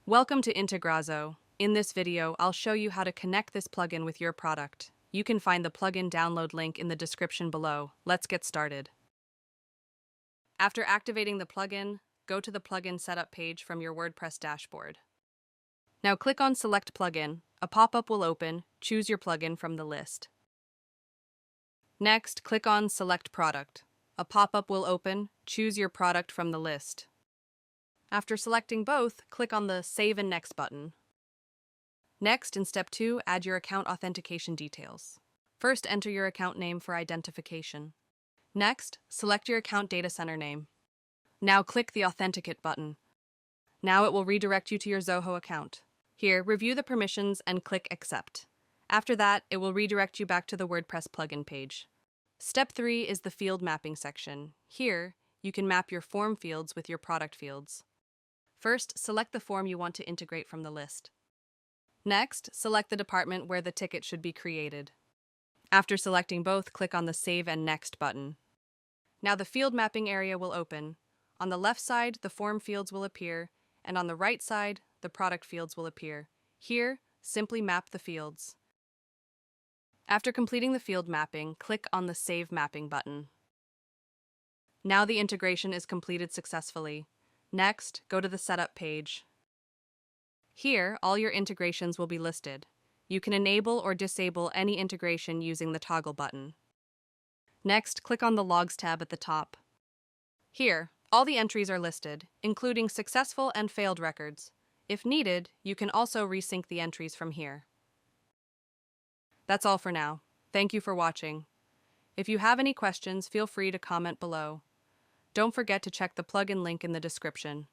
Welcome to Integrazo. In this video, I'll show you how to connect this plugin with your product. You can find the plugin download link in the description below. Let's get started. After activating the plugin, go to the plugin setup page from your WordPress dashboard. Now click on Select Plugin. A pop-up will open. Choose your plugin from the list. Next, click on Select Product. A pop-up will open. Choose your product from the list. After selecting both, click on the Save and Next button. Next, in Step 2, add your account authentication details. First, enter your account name for identification. Next, select your account data center name. Now click the Authenticate button. Now it will redirect you to your Zoho account. Here, review the permissions and click Accept. After that, it will redirect you back to the WordPress plugin page. Step 3 is the field mapping section. Here, you can map your form fields with your product fields. First, select the form you want to integrate from the list. Next, select the department where the ticket should be created. After selecting both, click on the Save and Next button. Now the field mapping area will open. On the left side, the form fields will appear, and on the right side, the product fields will appear. Here, simply map the fields. After completing the field mapping, click on the Save Mapping button. Now the integration is completed successfully. Next, go to the Setup page. Here, all your integrations will be listed. You can enable or disable any integration using the toggle button. Next, click on the Logs tab at the top. Here, all the entries are listed, including successful and failed records. If needed, you can also resync the entries from here. That's all for now. Thank you for watching. If you have any questions, feel free to comment below. Don't forget to check the plugin link in the description.